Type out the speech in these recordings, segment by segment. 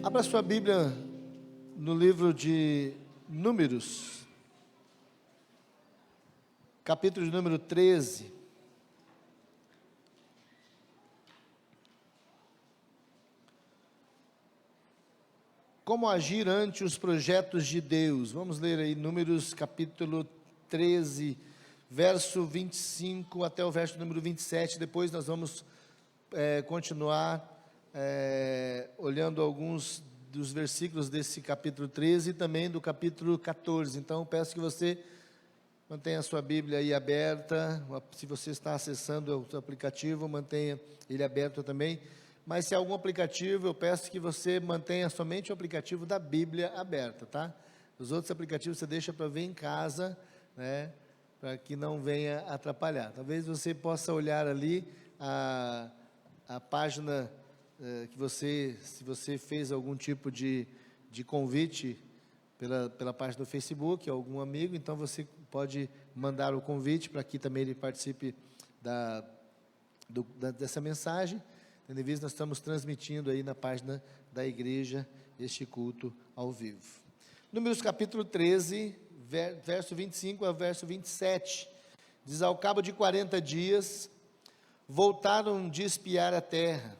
Abra sua Bíblia no livro de Números, capítulo de número 13. Como agir ante os projetos de Deus? Vamos ler aí Números capítulo 13, verso 25 até o verso número 27. Depois nós vamos continuar olhando alguns dos versículos desse capítulo 13 e também do capítulo 14. Então, peço que você mantenha a sua Bíblia aí aberta. Se você está acessando o seu aplicativo, mantenha ele aberto também. Mas se há algum aplicativo, eu peço que você mantenha somente o aplicativo da Bíblia aberta, tá? Os outros aplicativos você deixa para ver em casa, né? Para que não venha atrapalhar. Talvez você possa olhar ali a página que se você fez algum tipo de convite pela página do Facebook, algum amigo, então você pode mandar o convite para que também ele participe dessa mensagem. Tendo em vista, nós estamos transmitindo aí na página da igreja este culto ao vivo. Números capítulo 13, verso 25 ao verso 27, diz: ao cabo de 40 dias, voltaram de espiar a terra,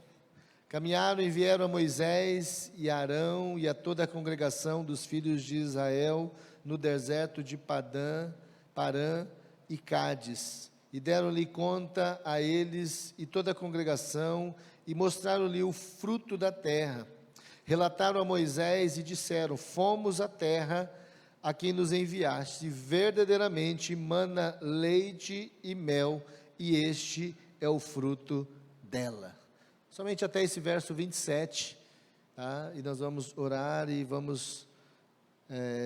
caminharam e vieram a Moisés e a Arão e a toda a congregação dos filhos de Israel no deserto de Parã e Cádiz, e deram-lhe conta a eles e toda a congregação, e mostraram-lhe o fruto da terra. Relataram a Moisés e disseram: fomos à terra a quem nos enviaste, verdadeiramente mana leite e mel, e este é o fruto dela. Somente até esse verso 27, tá? E nós vamos orar e vamos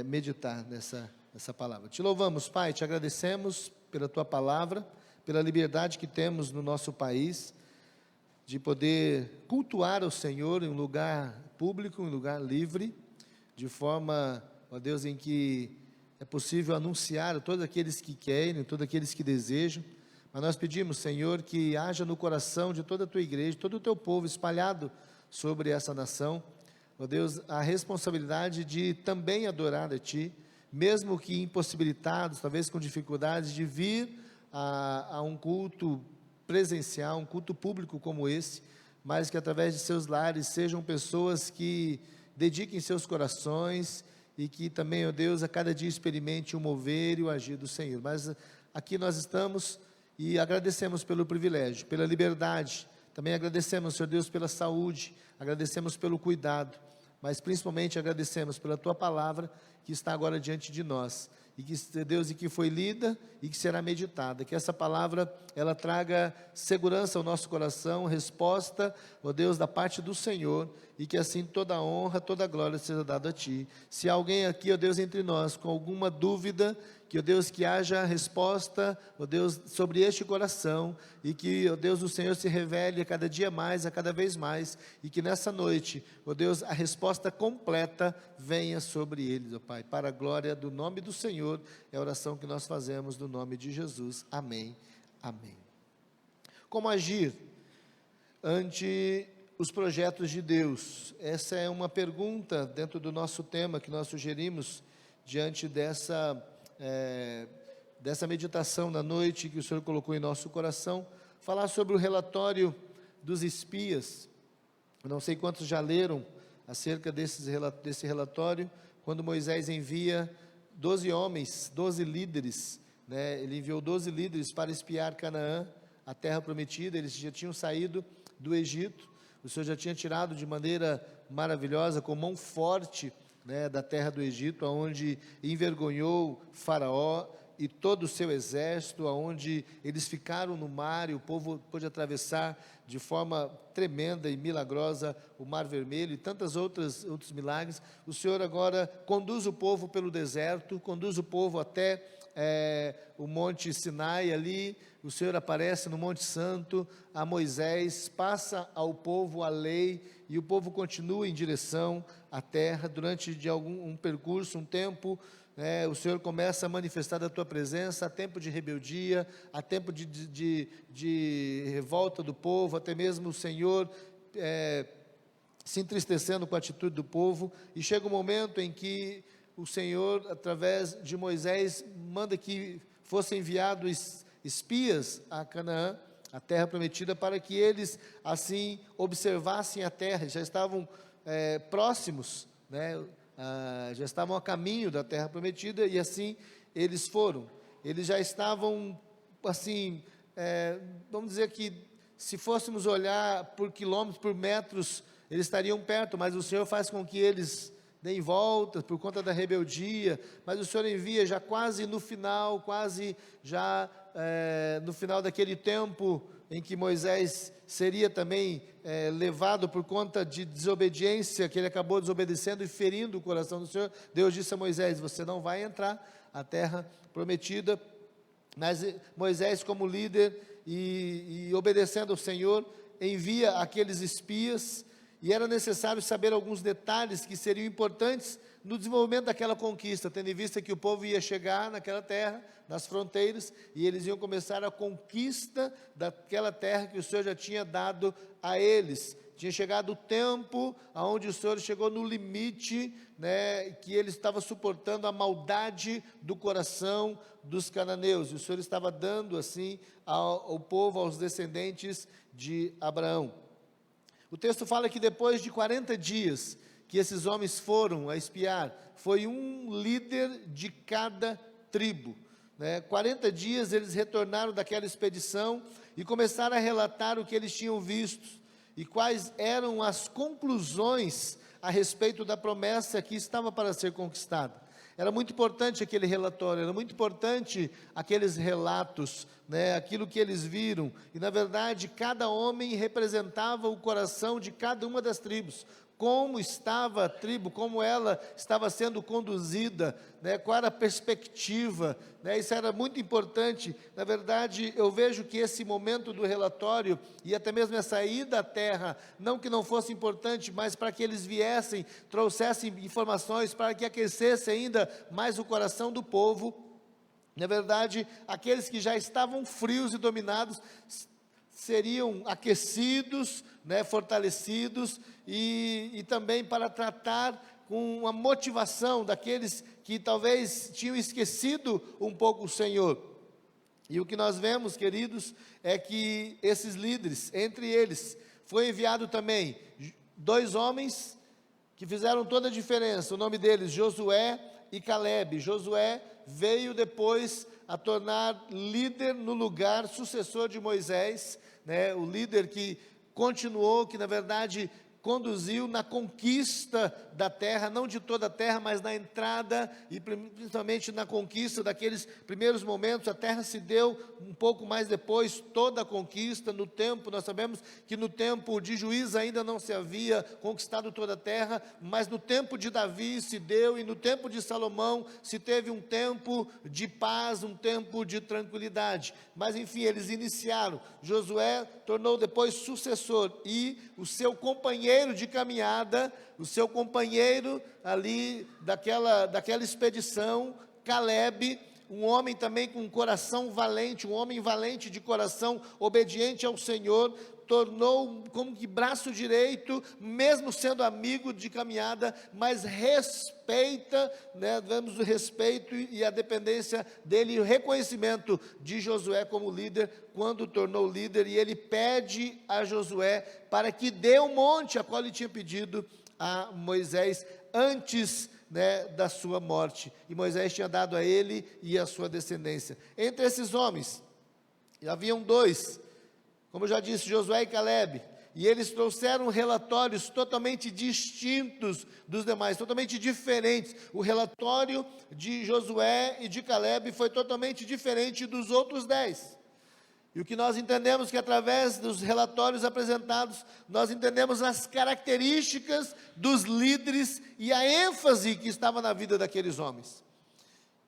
meditar nessa palavra. Te louvamos, Pai, te agradecemos pela tua palavra, pela liberdade que temos no nosso país, de poder cultuar o Senhor em um lugar público, em um lugar livre, de forma, ó Deus, em que é possível anunciar a todos aqueles que querem, a todos aqueles que desejam. Mas nós pedimos, Senhor, que haja no coração de toda a tua igreja, todo o teu povo espalhado sobre essa nação, ó Deus, a responsabilidade de também adorar a Ti, mesmo que impossibilitados, talvez com dificuldades, de vir a um culto presencial, um culto público como esse, mas que através de seus lares sejam pessoas que dediquem seus corações e que também, ó Deus, a cada dia experimente o mover e o agir do Senhor. Mas aqui nós estamos e agradecemos pelo privilégio, pela liberdade, também agradecemos, Senhor Deus, pela saúde, agradecemos pelo cuidado, mas principalmente agradecemos pela Tua palavra que está agora diante de nós, e que, Deus, e que foi lida e que será meditada, que essa palavra, ela traga segurança ao nosso coração, resposta, ó Deus, da parte do Senhor, e que assim toda a honra, toda a glória seja dada a Ti. Se há alguém aqui, ó Deus, entre nós, com alguma dúvida, que, ó Deus, que haja resposta, ó Deus, sobre este coração, e que, ó Deus, o Senhor se revele a cada dia mais, a cada vez mais, e que nessa noite, ó Deus, a resposta completa venha sobre eles, ó Pai, para a glória do nome do Senhor. É a oração que nós fazemos no nome de Jesus. Amém. Amém. Como agir ante os projetos de Deus? Essa é uma pergunta dentro do nosso tema que nós sugerimos diante dessa meditação da noite que o Senhor colocou em nosso coração, falar sobre o relatório dos espias. Eu não sei quantos já leram acerca desse relatório, quando Moisés envia 12 homens, 12 líderes, né? Ele enviou 12 líderes para espiar Canaã, a terra prometida. Eles já tinham saído do Egito, o Senhor já tinha tirado de maneira maravilhosa, com mão forte, né, da terra do Egito, onde envergonhou Faraó e todo o seu exército, onde eles ficaram no mar e o povo pôde atravessar de forma tremenda e milagrosa o Mar Vermelho e tantos outros milagres. O Senhor agora conduz o povo pelo deserto, conduz o povo até o Monte Sinai. Ali o Senhor aparece no Monte Santo a Moisés, passa ao povo a lei, e o povo continua em direção à terra. Durante um percurso, um tempo, o Senhor começa a manifestar da tua presença. Há tempo de rebeldia, há tempo de revolta do povo, até mesmo o Senhor se entristecendo com a atitude do povo, e chega um momento em que o Senhor, através de Moisés, manda que fossem enviados espias a Canaã, a terra prometida, para que eles, assim, observassem a terra. Já estavam próximos, né? Já estavam a caminho da terra prometida, e assim eles foram. Eles já estavam, assim, vamos dizer que, se fôssemos olhar por quilômetros, por metros, eles estariam perto, mas o Senhor faz com que eles deem volta por conta da rebeldia, mas o Senhor envia já quase no final, quase já no final daquele tempo em que Moisés seria também levado por conta de desobediência, que ele acabou desobedecendo e ferindo o coração do Senhor. Deus disse a Moisés: você não vai entrar à terra prometida. Mas Moisés, como líder e obedecendo ao Senhor, envia aqueles espias, e era necessário saber alguns detalhes que seriam importantes no desenvolvimento daquela conquista, tendo em vista que o povo ia chegar naquela terra, nas fronteiras, e eles iam começar a conquista daquela terra que o Senhor já tinha dado a eles. Tinha chegado o tempo onde o Senhor chegou no limite, né, que ele estava suportando a maldade do coração dos cananeus, e o Senhor estava dando assim ao povo, aos descendentes de Abraão. O texto fala que depois de 40 dias que esses homens foram a espiar, foi um líder de cada tribo, né? 40 dias eles retornaram daquela expedição e começaram a relatar o que eles tinham visto e quais eram as conclusões a respeito da promessa que estava para ser conquistada. Era muito importante aquele relatório, era muito importante aqueles relatos, né, aquilo que eles viram, e na verdade cada homem representava o coração de cada uma das tribos, como estava a tribo, como ela estava sendo conduzida, né, qual era a perspectiva, né, isso era muito importante. Na verdade, eu vejo que esse momento do relatório, e até mesmo essa ida à terra, não que não fosse importante, mas para que eles viessem, trouxessem informações, para que aquecesse ainda mais o coração do povo. Na verdade, aqueles que já estavam frios e dominados, seriam aquecidos, né, fortalecidos, e também para tratar com a motivação daqueles que talvez tinham esquecido um pouco o Senhor. E o que nós vemos, queridos, é que esses líderes, entre eles, foi enviado também 2 homens que fizeram toda a diferença. O nome deles, Josué e Calebe. Josué veio depois a tornar líder no lugar, sucessor de Moisés, né, o líder que continuou, que na verdade conduziu na conquista da terra, não de toda a terra, mas na entrada e principalmente na conquista daqueles primeiros momentos. A terra se deu um pouco mais depois, toda a conquista, no tempo, nós sabemos que no tempo de Juízes ainda não se havia conquistado toda a terra, mas no tempo de Davi se deu, e no tempo de Salomão se teve um tempo de paz, um tempo de tranquilidade. Mas enfim, eles iniciaram. Josué tornou depois sucessor, e o seu companheiro de caminhada, o seu companheiro ali daquela expedição, Calebe, um homem também com um coração valente, um homem valente de coração, obediente ao Senhor, tornou como que braço direito, mesmo sendo amigo de caminhada, mas respeita, né, damos o respeito e a dependência dele, e o reconhecimento de Josué como líder, quando tornou líder, e ele pede a Josué para que dê o monte a qual ele tinha pedido a Moisés antes, né, da sua morte, e Moisés tinha dado a ele e a sua descendência. Entre esses homens, haviam 2, como eu já disse, Josué e Calebe, e eles trouxeram relatórios totalmente distintos dos demais, totalmente diferentes. O relatório de Josué e de Calebe foi totalmente diferente dos outros 10. E o que nós entendemos que através dos relatórios apresentados, nós entendemos as características dos líderes e a ênfase que estava na vida daqueles homens.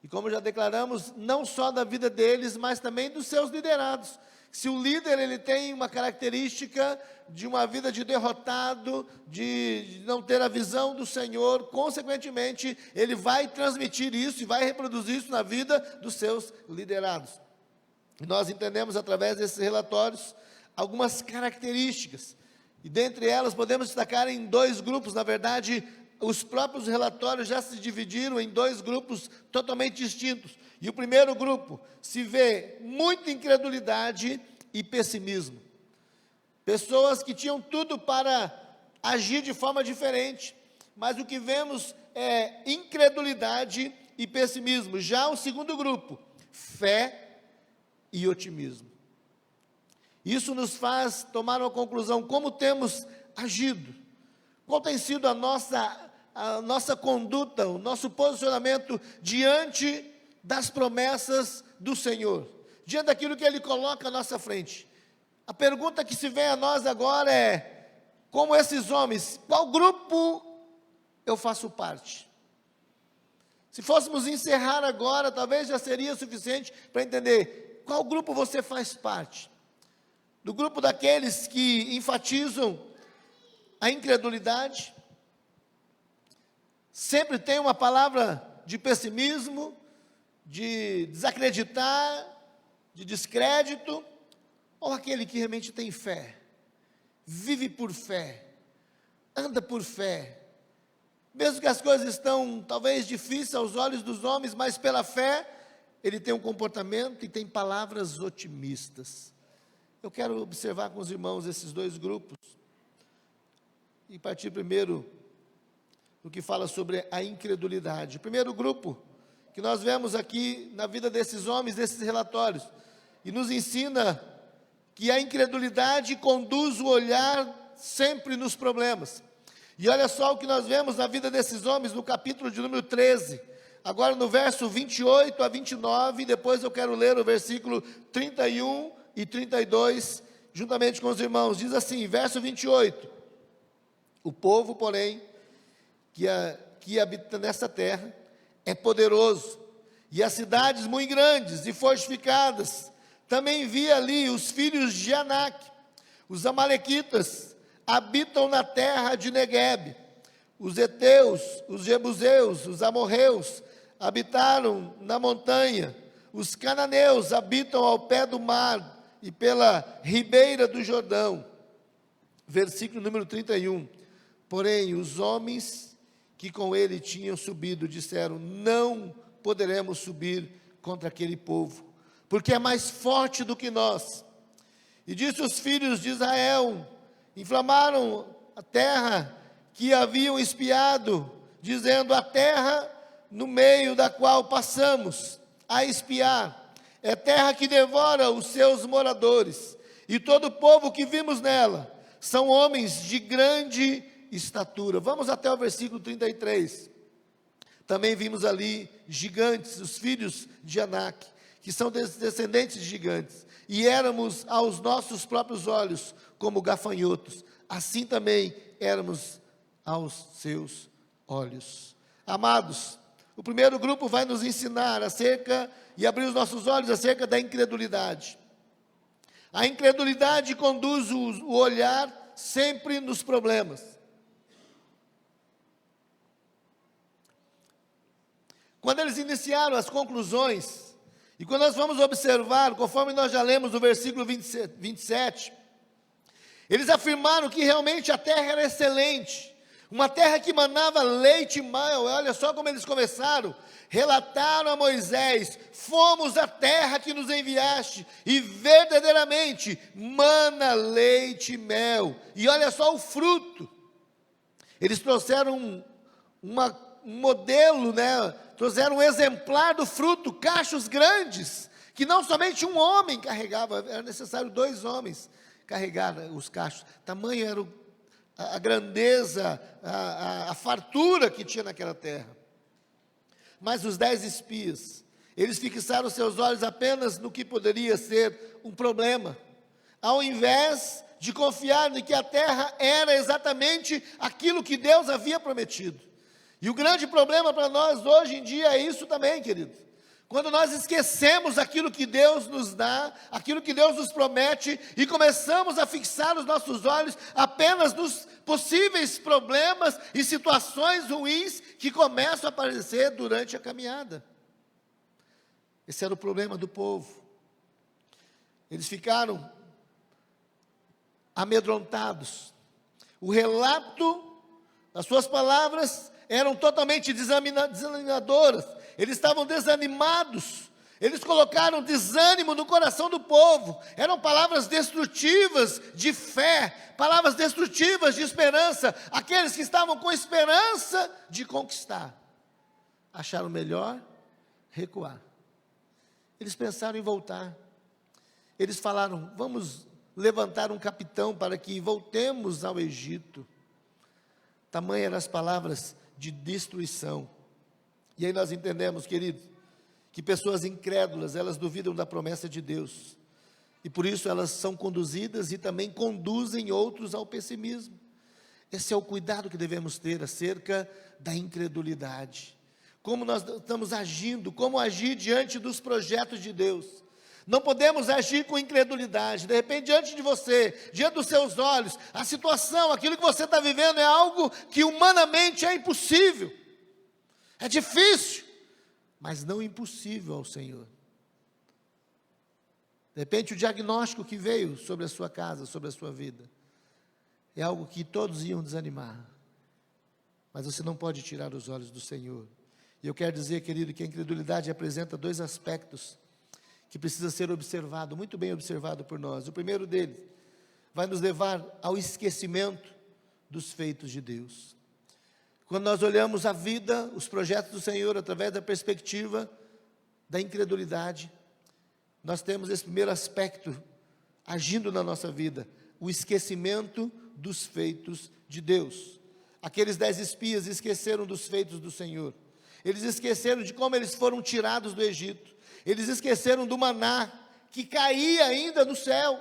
E como já declaramos, não só da vida deles, mas também dos seus liderados. Se o líder ele tem uma característica de uma vida de derrotado, de não ter a visão do Senhor, consequentemente, ele vai transmitir isso e vai reproduzir isso na vida dos seus liderados. E nós entendemos através desses relatórios algumas características E dentre elas podemos destacar em dois grupos. Na verdade, os próprios relatórios já se dividiram em dois grupos totalmente distintos. E o primeiro grupo se vê muita incredulidade e pessimismo. Pessoas que tinham tudo para agir de forma diferente, mas o que vemos é incredulidade e pessimismo. Já o segundo grupo, fé e otimismo. Isso nos faz tomar uma conclusão: como temos agido? Qual tem sido a nossa conduta, o nosso posicionamento diante das promessas do Senhor, diante daquilo que Ele coloca à nossa frente? A pergunta que se vem a nós agora é: como esses homens, qual grupo eu faço parte? Se fôssemos encerrar agora, talvez já seria suficiente para entender qual grupo você faz parte. Do grupo daqueles que enfatizam a incredulidade, sempre tem uma palavra de pessimismo, de desacreditar, de descrédito, ou aquele que realmente tem fé, vive por fé, anda por fé, mesmo que as coisas estão talvez difíceis aos olhos dos homens, mas pela fé, ele tem um comportamento e tem palavras otimistas. Eu quero observar com os irmãos esses dois grupos, e partir primeiro do que fala sobre a incredulidade. O primeiro grupo que nós vemos aqui na vida desses homens, desses relatórios, e nos ensina que a incredulidade conduz o olhar sempre nos problemas. E olha só o que nós vemos na vida desses homens no capítulo de número 13, agora no verso 28 a 29, depois eu quero ler o versículo 31 e 32, juntamente com os irmãos. Diz assim, verso 28, o povo, porém, que habita nessa terra, é poderoso, e as cidades muito grandes e fortificadas. Também vi ali os filhos de Anak, os amalequitas, habitam na terra de Neguebe. Os heteus, os jebuseus, os amorreus, habitaram na montanha. Os cananeus habitam ao pé do mar e pela ribeira do Jordão. Versículo número 31. Porém, os homens que com ele tinham subido disseram: não poderemos subir contra aquele povo, porque é mais forte do que nós. E disse os filhos de Israel: inflamaram a terra que haviam espiado, dizendo: a terra no meio da qual passamos a espiar é terra que devora os seus moradores, e todo o povo que vimos nela são homens de grande estatura. Vamos até o versículo 33. Também vimos ali gigantes, os filhos de Anak, que são descendentes de gigantes, e éramos aos nossos próprios olhos como gafanhotos, assim também éramos aos seus olhos. Amados, o primeiro grupo vai nos ensinar acerca e abrir os nossos olhos acerca da incredulidade. A incredulidade conduz o olhar sempre nos problemas. Quando eles iniciaram as conclusões, e quando nós vamos observar, conforme nós já lemos no versículo 27, eles afirmaram que realmente a terra era excelente, uma terra que manava leite e mel. Olha só como eles começaram: relataram a Moisés: fomos à terra que nos enviaste, e verdadeiramente mana leite e mel. E olha só o fruto. Eles trouxeram um modelo, trouxeram um exemplar do fruto, cachos grandes, que não somente um homem carregava, era necessário 2 homens carregar os cachos. Tamanho era a grandeza, a fartura que tinha naquela terra. Mas os 10 espias, eles fixaram seus olhos apenas no que poderia ser um problema, ao invés de confiar em que a terra era exatamente aquilo que Deus havia prometido. E o grande problema para nós hoje em dia é isso também, querido. Quando nós esquecemos aquilo que Deus nos dá, aquilo que Deus nos promete, e começamos a fixar os nossos olhos apenas nos possíveis problemas e situações ruins que começam a aparecer durante a caminhada. Esse era o problema do povo. Eles ficaram amedrontados, O relato, as suas palavras eram totalmente desanimadoras. Eles estavam desanimados. Eles colocaram desânimo no coração do povo. Eram palavras destrutivas de fé, palavras destrutivas de esperança. Aqueles que estavam com esperança de conquistar, acharam melhor recuar. Eles pensaram em voltar. Eles falaram: vamos levantar um capitão para que voltemos ao Egito. Tamanhas eram as palavras de destruição. E aí nós entendemos, queridos, que pessoas incrédulas, elas duvidam da promessa de Deus. E por isso elas são conduzidas e também conduzem outros ao pessimismo. Esse é o cuidado que devemos ter acerca da incredulidade. Como nós estamos agindo, como agir diante dos projetos de Deus. Não podemos agir com incredulidade. De repente, diante de você, diante dos seus olhos, a situação, aquilo que você está vivendo é algo que humanamente é impossível. É difícil, mas não impossível ao Senhor. De repente, o diagnóstico que veio sobre a sua casa, sobre a sua vida, é algo que todos iam desanimar. Mas você não pode tirar os olhos do Senhor. E eu quero dizer, querido, que a incredulidade apresenta dois aspectos que precisa ser observado, muito bem observado por nós. O primeiro deles vai nos levar ao esquecimento dos feitos de Deus. Quando nós olhamos a vida, os projetos do Senhor, através da perspectiva da incredulidade, nós temos esse primeiro aspecto agindo na nossa vida, o esquecimento dos feitos de Deus. Aqueles 10 espias esqueceram dos feitos do Senhor. Eles esqueceram de como eles foram tirados do Egito. Eles esqueceram do maná, que caía ainda do céu.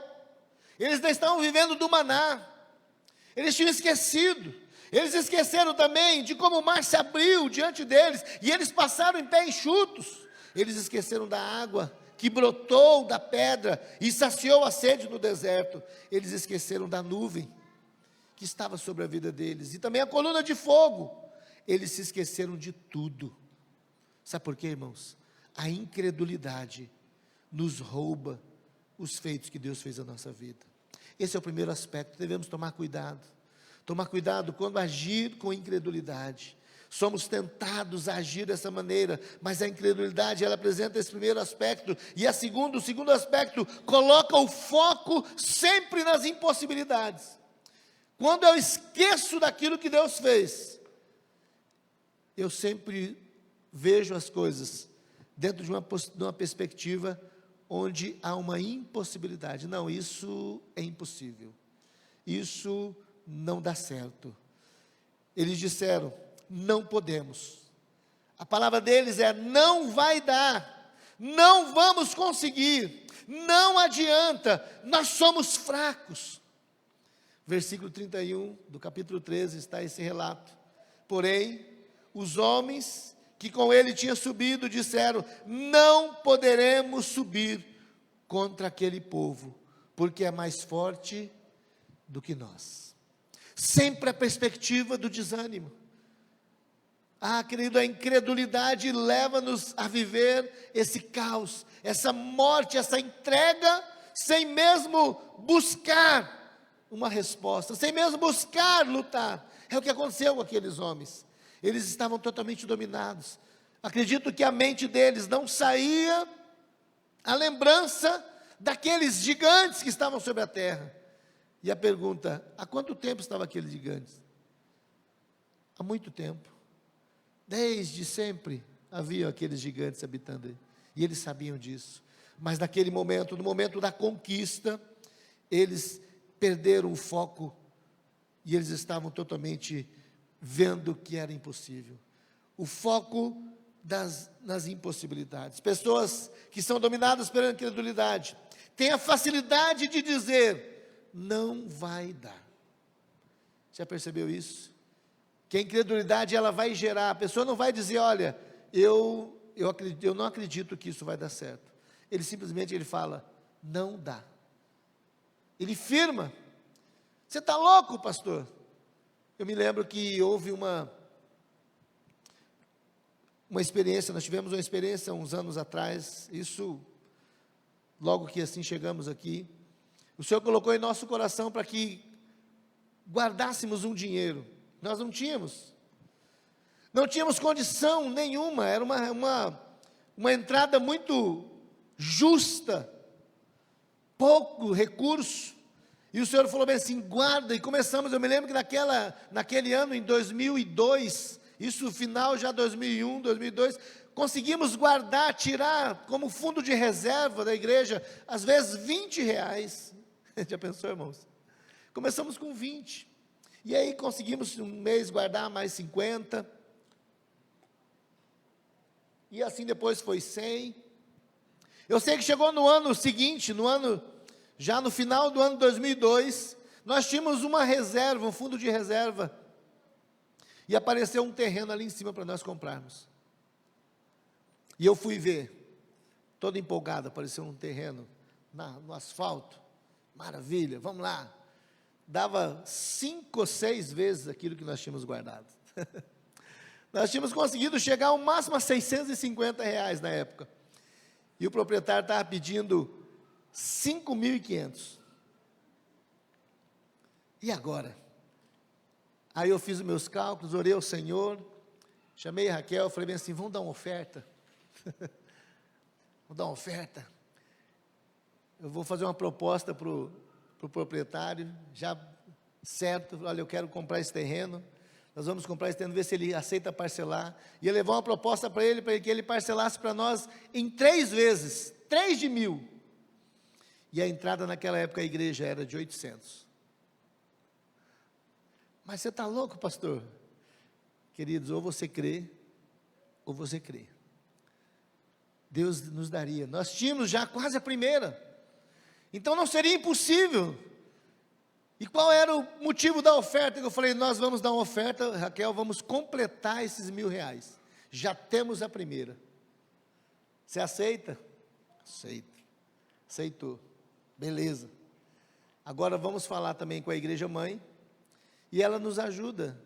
Eles não estavam vivendo do maná. Eles tinham esquecido. Eles esqueceram também de como o mar se abriu diante deles, e eles passaram em pé enxutos. Eles esqueceram da água que brotou da pedra e saciou a sede no deserto. Eles esqueceram da nuvem que estava sobre a vida deles, e também a coluna de fogo. Eles se esqueceram de tudo. Sabe por quê, irmãos? A incredulidade nos rouba os feitos que Deus fez na nossa vida. Esse é o primeiro aspecto, devemos tomar cuidado. Tomar cuidado quando agir com incredulidade. Somos tentados a agir dessa maneira, mas a incredulidade, ela apresenta esse primeiro aspecto. E o segundo aspecto, coloca o foco sempre nas impossibilidades. Quando eu esqueço daquilo que Deus fez, eu sempre vejo as coisas dentro de uma perspectiva onde há uma impossibilidade. Não, isso é impossível. Isso não dá certo. Eles disseram: não podemos. A palavra deles é: não vai dar, não vamos conseguir, não adianta, nós somos fracos. Versículo 31 do capítulo 13 está esse relato. Porém, os homens que com ele tinham subido disseram: não poderemos subir contra aquele povo, porque é mais forte do que nós. Sempre a perspectiva do desânimo. Querido, a incredulidade leva-nos a viver esse caos, essa morte, essa entrega, sem mesmo buscar uma resposta, sem mesmo buscar lutar. É o que aconteceu com aqueles homens. Eles estavam totalmente dominados. Acredito que a mente deles não saía a lembrança daqueles gigantes que estavam sobre a terra. E a pergunta: há quanto tempo estavam aqueles gigantes? Há muito tempo. Desde sempre havia aqueles gigantes habitando aí. E eles sabiam disso. Mas naquele momento, no momento da conquista, eles perderam o foco. E eles estavam totalmente vendo que era impossível. O foco nas impossibilidades. Pessoas que são dominadas pela incredulidade têm a facilidade de dizer: não vai dar. Já percebeu isso? Que a incredulidade, ela vai gerar, a pessoa não vai dizer: olha, eu não acredito que isso vai dar certo. Ele simplesmente fala: não dá. Ele firma. Você está louco, pastor? Eu me lembro que houve uma experiência, nós tivemos uma experiência uns anos atrás, isso, logo que assim chegamos aqui, o Senhor colocou em nosso coração para que guardássemos um dinheiro. Nós não tínhamos. Não tínhamos condição nenhuma, era uma entrada muito justa, pouco recurso. E o Senhor falou bem assim, guarda, e começamos, eu me lembro que naquele ano, em 2002, isso final já 2001, 2002, conseguimos guardar, tirar como fundo de reserva da igreja, às vezes R$20. Já pensou, irmãos? Começamos com 20, e aí conseguimos um mês guardar mais 50, e assim depois foi 100, eu sei que chegou no ano seguinte, já no final do ano 2002, nós tínhamos uma reserva, um fundo de reserva, e apareceu um terreno ali em cima para nós comprarmos, e eu fui ver, todo empolgado, apareceu um terreno, no asfalto, maravilha, vamos lá, dava 5 ou 6 vezes aquilo que nós tínhamos guardado, nós tínhamos conseguido chegar ao máximo a R$650 na época, e o proprietário estava pedindo 5.500, e agora? Aí eu fiz os meus cálculos, orei ao Senhor, chamei a Raquel, falei bem assim, vamos dar uma oferta, vamos dar uma oferta, eu vou fazer uma proposta para o proprietário, já certo, olha, eu quero comprar esse terreno, nós vamos comprar esse terreno, ver se ele aceita parcelar, e eu levar uma proposta para ele que ele parcelasse para nós em 3 vezes, 3 de 1.000, e a entrada naquela época a igreja era de 800, mas você está louco, pastor? Queridos, ou você crê, ou você crê, Deus nos daria, nós tínhamos já quase a primeira, então não seria impossível. E qual era o motivo da oferta? Eu falei, nós vamos dar uma oferta, Raquel, vamos completar esses R$1.000, já temos a primeira, você aceita? Aceitou, beleza, agora vamos falar também com a igreja mãe, e ela nos ajuda,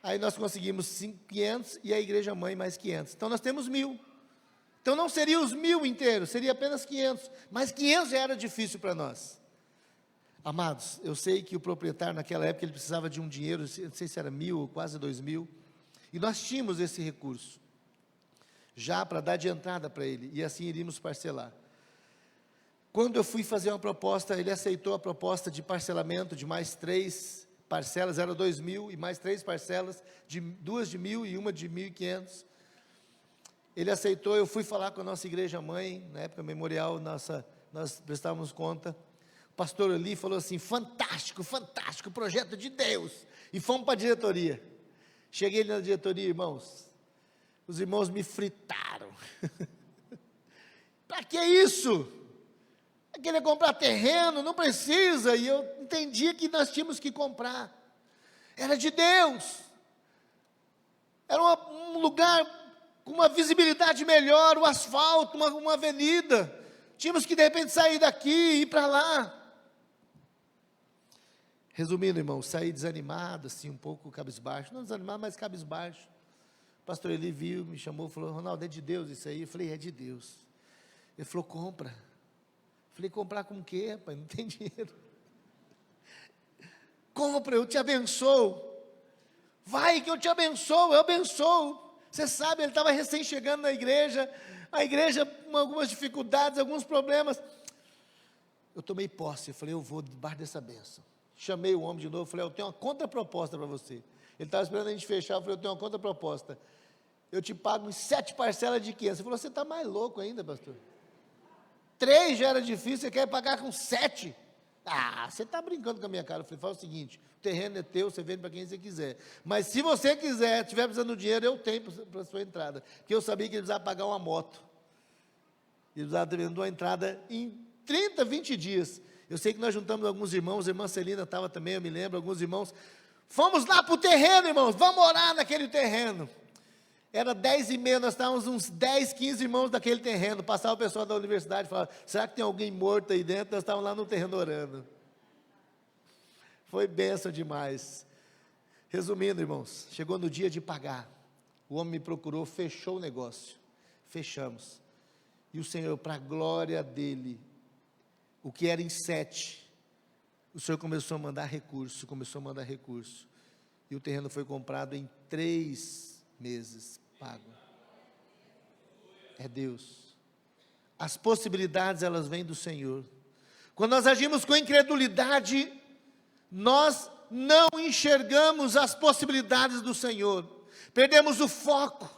aí nós conseguimos 500, e a igreja mãe mais 500, então nós temos 1.000, então não seria os 1.000 inteiros, seria apenas 500, mas 500 já era difícil para nós. Amados, eu sei que o proprietário naquela época, ele precisava de um dinheiro, não sei se era 1.000 ou quase 2.000, e nós tínhamos esse recurso, já para dar de entrada para ele, e assim iríamos parcelar. Quando eu fui fazer uma proposta, ele aceitou a proposta de parcelamento de mais 3 parcelas, era 2.000, e mais 3 parcelas, 2 de 1.000 e uma de 1.500, ele aceitou, eu fui falar com a nossa igreja mãe, na época memorial, nós prestávamos conta, o pastor ali falou assim, fantástico, projeto de Deus, e fomos para a diretoria, cheguei na diretoria, irmãos, os irmãos me fritaram, para que isso? Querer comprar terreno, não precisa, e eu entendi que nós tínhamos que comprar, era de Deus, era um lugar com uma visibilidade melhor, o asfalto, uma avenida, tínhamos que de repente sair daqui e ir para lá. Resumindo, irmão, saí desanimado, assim, um pouco cabisbaixo, não desanimado, mas cabisbaixo. O pastor Eli viu, me chamou, falou, Ronaldo, é de Deus isso aí? Eu falei, é de Deus. Ele falou, compra. Eu falei, comprar com o quê, rapaz? Não tem dinheiro. Compra, eu te abençoo. Vai que eu te abençoo, eu abençoo. Você sabe, ele estava recém chegando na igreja, a igreja com algumas dificuldades, alguns problemas. Eu tomei posse, eu falei, eu vou debaixo dessa bênção. Chamei o homem de novo, falei, eu tenho uma contraproposta para você. Ele estava esperando a gente fechar, eu falei, eu tenho uma contraproposta. Eu te pago em 7 parcelas de 500. Ele falou, você está mais louco ainda, pastor? 3 já era difícil, você quer pagar com 7? Ah, você está brincando com a minha cara. Eu falei, fala o seguinte, o terreno é teu, você vende para quem você quiser. Mas se você quiser, estiver precisando do dinheiro, eu tenho para a sua entrada. Porque eu sabia que ele precisava pagar uma moto. Ele precisava de uma entrada em 30, 20 dias. Eu sei que nós juntamos alguns irmãos, a irmã Celina estava também, eu me lembro, alguns irmãos. Fomos lá para o terreno, irmãos, vamos orar naquele terreno. Era 10h30, nós estávamos uns 10, 15 irmãos daquele terreno, passava o pessoal da universidade e falava, será que tem alguém morto aí dentro? Nós estávamos lá no terreno orando. Foi bênção demais. Resumindo, irmãos, chegou no dia de pagar, o homem me procurou, fechou o negócio, fechamos, e o Senhor, para a glória dele, o que era em 7, o Senhor começou a mandar recurso, e o terreno foi comprado em 3 meses, pago. É Deus. As possibilidades, elas vêm do Senhor. Quando nós agimos com incredulidade, nós não enxergamos as possibilidades do Senhor, perdemos o foco,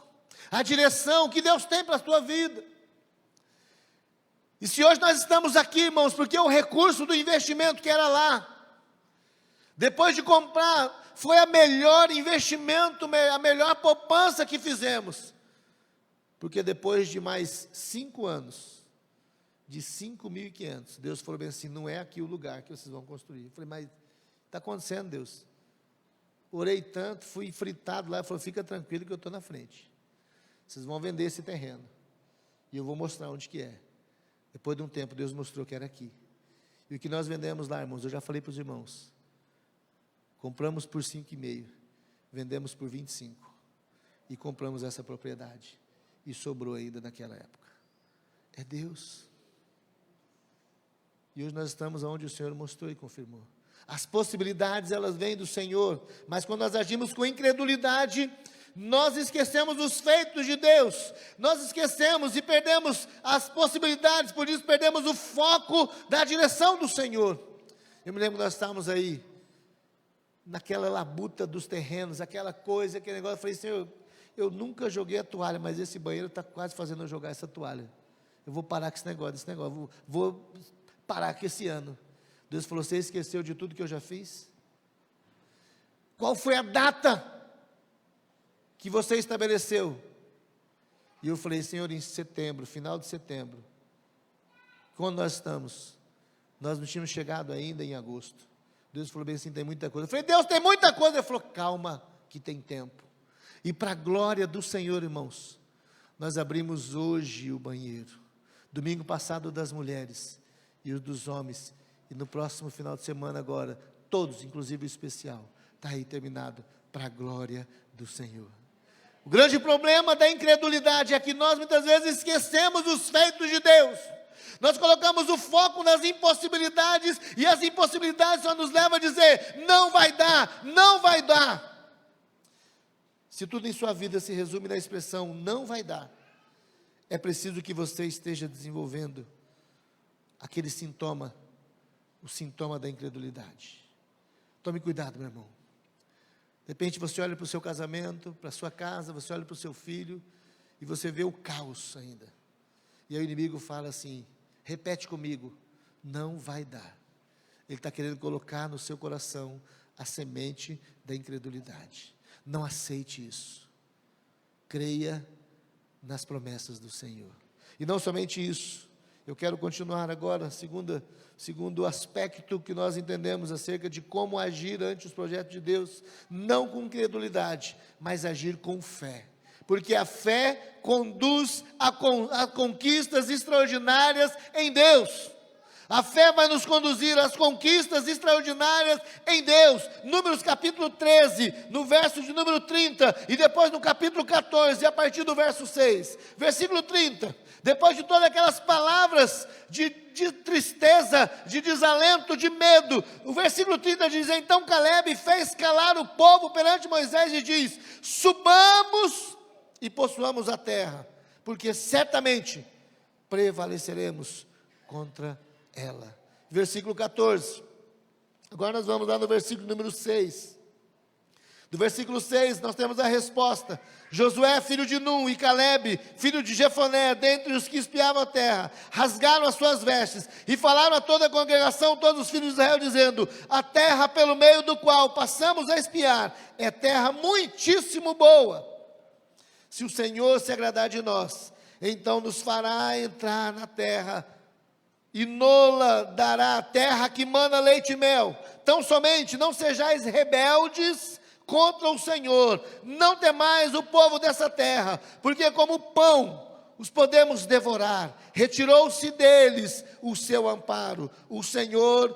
a direção que Deus tem para a tua vida. E se hoje nós estamos aqui, irmãos, porque o recurso do investimento que era lá, depois de comprar, foi a melhor investimento, a melhor poupança que fizemos, porque depois de mais 5 anos, de 5.500, Deus falou bem assim, não é aqui o lugar que vocês vão construir. Eu falei, mas está acontecendo, Deus? Orei tanto, fui fritado lá, ele falou, fica tranquilo que eu estou na frente, vocês vão vender esse terreno, e eu vou mostrar onde que é. Depois de um tempo, Deus mostrou que era aqui. E o que nós vendemos lá, irmãos, eu já falei para os irmãos, compramos por 5,5, vendemos por 25, e compramos essa propriedade, e sobrou ainda naquela época. É Deus. E hoje nós estamos onde o Senhor mostrou e confirmou. As possibilidades, elas vêm do Senhor, mas quando nós agimos com incredulidade, nós esquecemos os feitos de Deus, nós esquecemos e perdemos as possibilidades, por isso perdemos o foco da direção do Senhor. Eu me lembro que nós estávamos aí, naquela labuta dos terrenos, aquela coisa, aquele negócio, eu falei, Senhor, eu nunca joguei a toalha, mas esse banheiro está quase fazendo eu jogar essa toalha, eu vou parar com esse negócio, vou parar com esse ano. Deus falou, você esqueceu de tudo que eu já fiz? Qual foi a data que você estabeleceu? E eu falei, Senhor, em setembro, final de setembro, quando nós estamos, nós não tínhamos chegado ainda em agosto. Deus falou bem assim, tem muita coisa. Eu falei, Deus, tem muita coisa. Ele falou, calma, que tem tempo. E para a glória do Senhor, irmãos, nós abrimos hoje o banheiro, domingo passado das mulheres e o dos homens, e no próximo final de semana agora, todos, inclusive o especial, está aí terminado, para a glória do Senhor. O grande problema da incredulidade é que nós muitas vezes esquecemos os feitos de Deus. Nós colocamos o foco nas impossibilidades, e as impossibilidades só nos levam a dizer, não vai dar, não vai dar. Se tudo em sua vida se resume na expressão, não vai dar, é preciso que você esteja desenvolvendo aquele sintoma, o sintoma da incredulidade. Tome cuidado, meu irmão. De repente você olha para o seu casamento, para a sua casa, você olha para o seu filho, e você vê o caos ainda. E aí o inimigo fala assim, repete comigo, não vai dar. Ele está querendo colocar no seu coração a semente da incredulidade. Não aceite isso. Creia nas promessas do Senhor. E não somente isso, eu quero continuar agora, segundo aspecto que nós entendemos acerca de como agir ante os projetos de Deus, não com incredulidade, mas agir com fé. Porque a fé conduz a conquistas extraordinárias em Deus. A fé vai nos conduzir às conquistas extraordinárias em Deus. Números capítulo 13, no verso de número 30, e depois no capítulo 14, a partir do verso 6. Versículo 30, depois de todas aquelas palavras de tristeza, de desalento, de medo, o versículo 30 diz, então Caleb fez calar o povo perante Moisés e diz, subamos e possuamos a terra, porque certamente prevaleceremos contra ela. Versículo 14, agora nós vamos lá no versículo número 6, do versículo 6 nós temos a resposta, Josué filho de Num e Caleb filho de Jefoné, dentre os que espiavam a terra, rasgaram as suas vestes, e falaram a toda a congregação, todos os filhos de Israel, dizendo, a terra pelo meio do qual passamos a espiar, é terra muitíssimo boa, se o Senhor se agradar de nós, então nos fará entrar na terra, e nola dará a terra que mana leite e mel. Tão somente não sejais rebeldes contra o Senhor, não temais o povo dessa terra, porque como pão os podemos devorar, retirou-se deles o seu amparo, o Senhor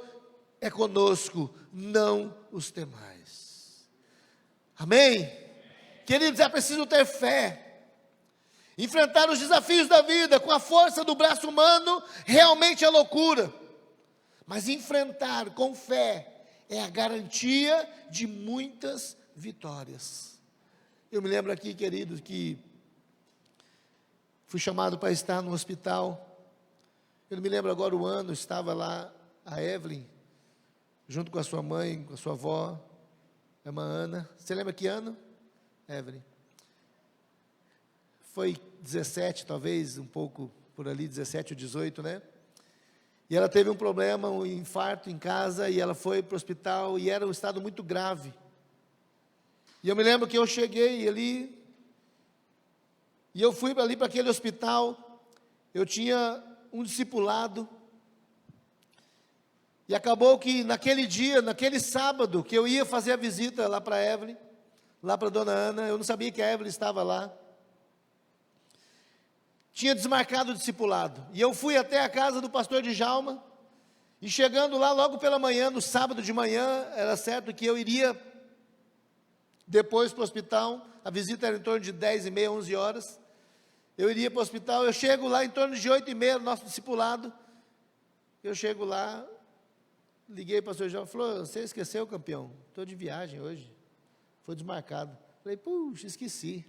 é conosco, não os temais. Amém? Queridos, é preciso ter fé. Enfrentar os desafios da vida com a força do braço humano realmente é loucura. Mas enfrentar com fé é a garantia de muitas vitórias. Eu me lembro aqui, queridos, que fui chamado para estar no hospital. Eu não me lembro agora o ano, estava lá a Evelyn, junto com a sua mãe, com a sua avó, a irmã Ana. Você lembra que ano, Evelyn? Foi 17, talvez, um pouco por ali, 17 ou 18, né? E ela teve um problema, um infarto em casa, e ela foi para o hospital, e era um estado muito grave. E eu me lembro que eu cheguei ali, e eu fui ali para aquele hospital, eu tinha um discipulado, e acabou que naquele dia, naquele sábado, que eu ia fazer a visita lá para a Evelyn, lá para a dona Ana, eu não sabia que a Evelyn estava lá, tinha desmarcado o discipulado, e eu fui até a casa do pastor Djalma, e chegando lá logo pela manhã, no sábado de manhã, era certo que eu iria depois para o hospital, a visita era em torno de 10h30, 11 horas, eu iria para o hospital, eu chego lá em torno de 8h30, nosso discipulado, eu chego lá, liguei para o pastor Djalma, falou, você esqueceu, campeão? Estou de viagem hoje, foi desmarcado. Falei, puxa, esqueci.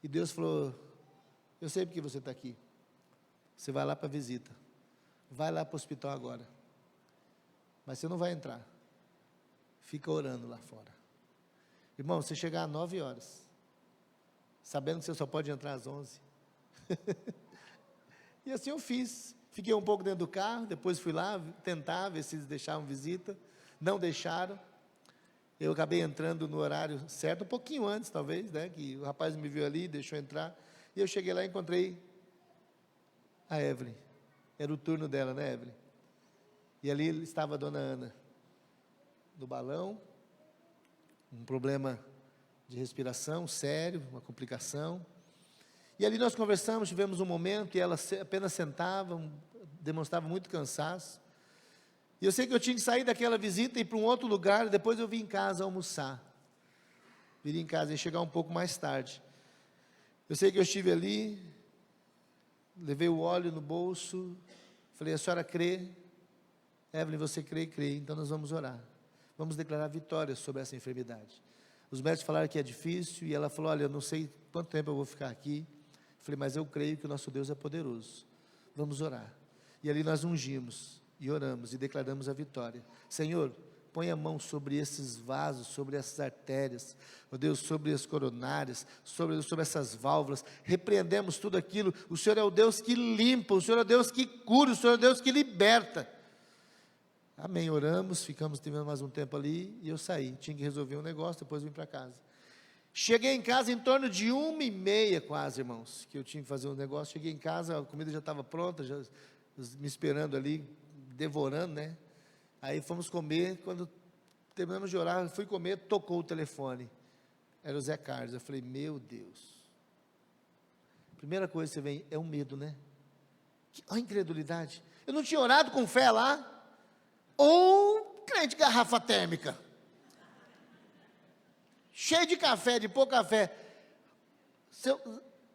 E Deus falou, eu sei porque você está aqui. Você vai lá para a visita. Vai lá para o hospital agora. Mas você não vai entrar. Fica orando lá fora. Irmão, você chegar às 9 horas, sabendo que você só pode entrar às 11. E assim eu fiz. Fiquei um pouco dentro do carro, depois fui lá tentar ver se eles deixavam visita. Não deixaram. Eu acabei entrando no horário certo, um pouquinho antes talvez, né? Que o rapaz me viu ali, deixou entrar. E eu cheguei lá e encontrei a Evelyn. Era o turno dela, né, Evelyn? E ali estava a dona Ana, no balão, um problema de respiração sério, uma complicação. E ali nós conversamos, tivemos um momento, e ela apenas sentava, demonstrava muito cansaço. E eu sei que eu tinha que sair daquela visita e ir para um outro lugar, e depois eu vim em casa almoçar. Viria em casa e chegar um pouco mais tarde. Eu sei que eu estive ali, levei o óleo no bolso, falei, a senhora crê? Evelyn, você crê? Crê, então nós vamos orar. Vamos declarar vitória sobre essa enfermidade. Os médicos falaram que é difícil, e ela falou, olha, eu não sei quanto tempo eu vou ficar aqui. Eu falei, mas eu creio que o nosso Deus é poderoso. Vamos orar. E ali nós ungimos, e oramos, e declaramos a vitória. Senhor, põe a mão sobre esses vasos, sobre essas artérias, ó Deus, sobre as coronárias, sobre essas válvulas, repreendemos tudo aquilo. O Senhor é o Deus que limpa, o Senhor é o Deus que cura, o Senhor é o Deus que liberta. Amém, oramos, tivemos mais um tempo ali, e eu saí, tinha que resolver um negócio, depois vim para casa. Cheguei em casa em torno de 1h30 quase, irmãos, que eu tinha que fazer um negócio. Cheguei em casa, a comida já estava pronta, já me esperando ali, devorando, né? Aí fomos comer, quando terminamos de orar, fui comer, tocou o telefone. Era o Zé Carlos. Eu falei, meu Deus. Primeira coisa que você vem, é o medo, né? Olha a incredulidade. Eu não tinha orado com fé lá. Ou crente garrafa térmica. Cheio de café, de pouco café.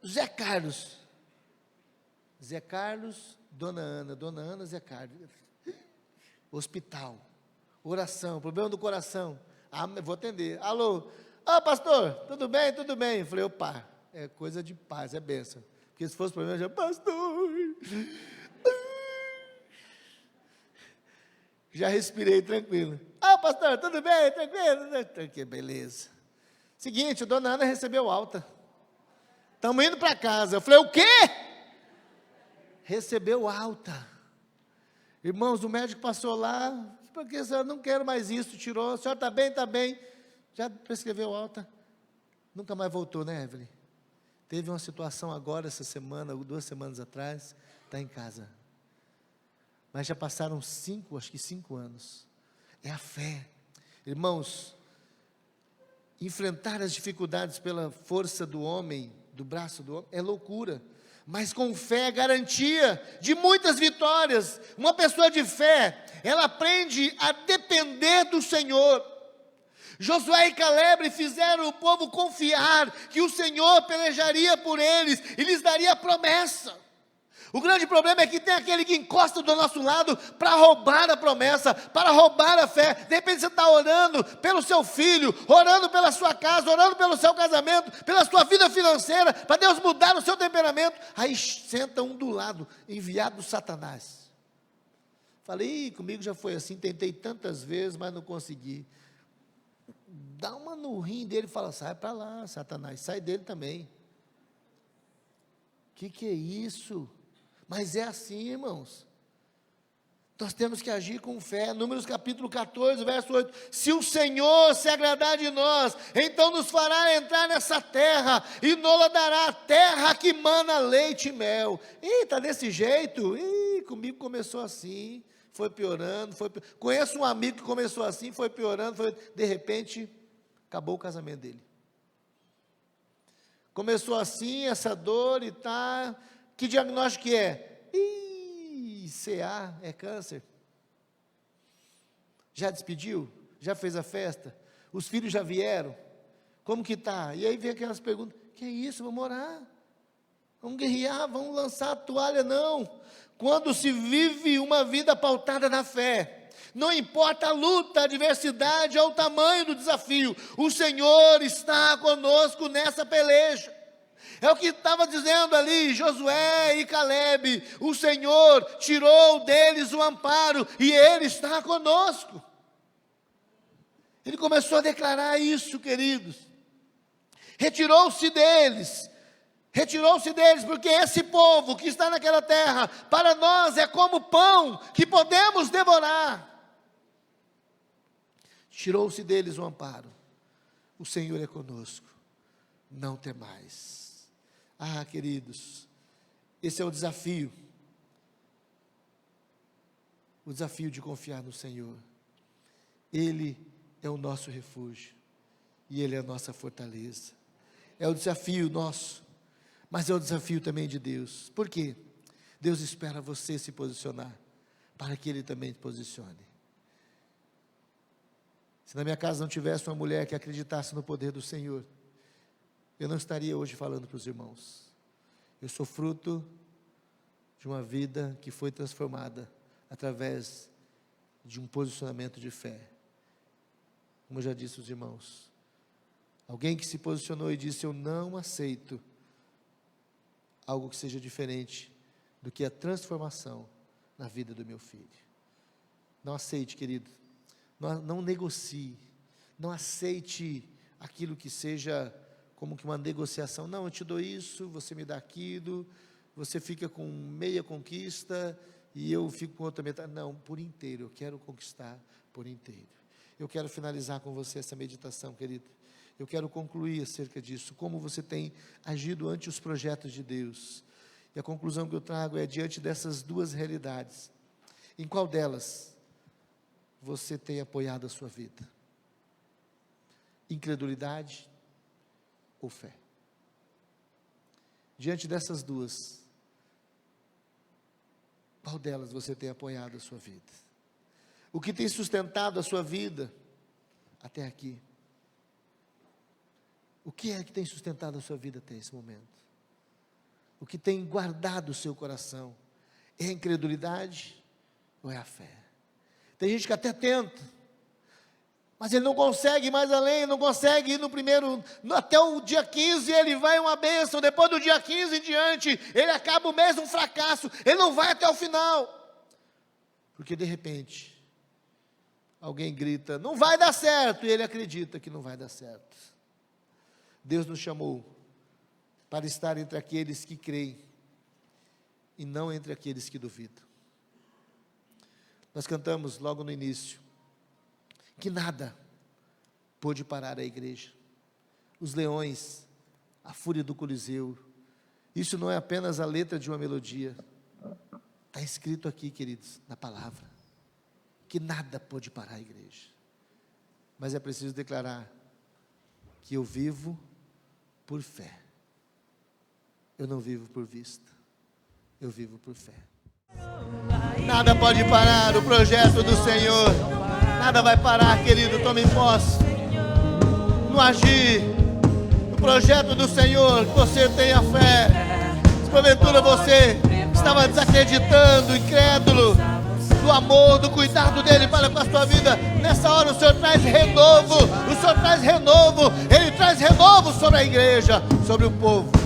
Zé Carlos. Zé Carlos, Dona Ana, Zé Carlos. Hospital, oração, problema do coração. Vou atender. Alô, pastor, tudo bem? Tudo bem. Eu falei, opa, é coisa de paz, é bênção. Porque se fosse problema, eu já, pastor. Já respirei tranquilo. Pastor, tudo bem? Tranquilo? Que beleza. Seguinte, a dona Ana recebeu alta. Estamos indo para casa. Eu falei, o quê? Recebeu alta. Irmãos, o médico passou lá, porque eu não quero mais isso, tirou, a senhora está bem, está bem, já prescreveu alta, nunca mais voltou, né, Evelyn? Teve uma situação agora, essa semana, 2 semanas atrás, está em casa, mas já passaram 5 anos, é a fé. Irmãos, enfrentar as dificuldades pela força do homem, do braço do homem, é loucura. Mas com fé é garantia de muitas vitórias. Uma pessoa de fé, ela aprende a depender do Senhor. Josué e Caleb fizeram o povo confiar que o Senhor pelejaria por eles e lhes daria a promessa. O grande problema é que tem aquele que encosta do nosso lado para roubar a promessa, para roubar a fé. De repente você está orando pelo seu filho, orando pela sua casa, orando pelo seu casamento, pela sua vida financeira, para Deus mudar o seu temperamento. Aí senta um do lado, enviado do Satanás. Falei, comigo já foi assim, tentei tantas vezes, mas não consegui. Dá uma no rim dele e fala, sai para lá, Satanás, sai dele também. Que é isso? Mas é assim, irmãos. Nós temos que agir com fé. Números capítulo 14, verso 8. Se o Senhor se agradar de nós, então nos fará entrar nessa terra, e nos dará a terra que mana leite e mel. Está desse jeito? Comigo começou assim, foi piorando. Conheço um amigo que começou assim, foi piorando, de repente, acabou o casamento dele. Começou assim, essa dor e tá. Que diagnóstico que é? CA, é câncer. Já despediu? Já fez a festa? Os filhos já vieram? Como que está? E aí vem aquelas perguntas, que é isso, vamos orar? Vamos guerrear, vamos lançar a toalha? Não. Quando se vive uma vida pautada na fé, não importa a luta, a adversidade ou o tamanho do desafio, o Senhor está conosco nessa peleja. É o que estava dizendo ali Josué e Caleb, o Senhor tirou deles o amparo, e Ele está conosco. Ele começou a declarar isso, queridos. Retirou-se deles, porque esse povo que está naquela terra, para nós é como pão que podemos devorar. Tirou-se deles o amparo, o Senhor é conosco, não temais. Queridos, esse é o desafio de confiar no Senhor. Ele é o nosso refúgio, e Ele é a nossa fortaleza. É o desafio nosso, mas é o desafio também de Deus. Por quê? Deus espera você se posicionar, para que Ele também te posicione. Se na minha casa não tivesse uma mulher que acreditasse no poder do Senhor, eu não estaria hoje falando para os irmãos. Eu sou fruto de uma vida que foi transformada através de um posicionamento de fé. Como eu já disse aos irmãos, alguém que se posicionou e disse, eu não aceito algo que seja diferente do que a transformação na vida do meu filho. Não aceite, querido, não negocie, não aceite aquilo que seja como que uma negociação. Não, eu te dou isso, você me dá aquilo, você fica com meia conquista e eu fico com outra metade. Não, por inteiro, eu quero conquistar por inteiro. Eu quero finalizar com você essa meditação, querido. Eu quero concluir acerca disso, como você tem agido ante os projetos de Deus. E a conclusão que eu trago é, diante dessas duas realidades, em qual delas você tem apoiado a sua vida? Incredulidade ou fé? Diante dessas duas, qual delas você tem apoiado a sua vida? O que tem sustentado a sua vida até aqui? O que é que tem sustentado a sua vida até esse momento? O que tem guardado o seu coração? É a incredulidade ou é a fé? Tem gente que até tenta, mas ele não consegue ir mais além, não consegue ir no primeiro, até o dia 15 ele vai uma bênção, depois do dia 15 em diante, ele acaba o mês um fracasso, ele não vai até o final, porque de repente, alguém grita, não vai dar certo, e ele acredita que não vai dar certo. Deus nos chamou para estar entre aqueles que creem, e não entre aqueles que duvidam. Nós cantamos logo no início, que nada pôde parar a igreja. Os leões, a fúria do Coliseu, isso não é apenas a letra de uma melodia, está escrito aqui, queridos, na palavra, que nada pôde parar a igreja. Mas é preciso declarar que eu vivo por fé, eu não vivo por vista, eu vivo por fé. Nada pode parar o projeto do Senhor. Nada vai parar, querido, tome posse no agir, no projeto do Senhor, que você tenha fé. Se porventura você estava desacreditando, incrédulo do amor, do cuidado dele para com a sua vida. Nessa hora o Senhor traz renovo, o Senhor traz renovo, Ele traz renovo sobre a igreja, sobre o povo.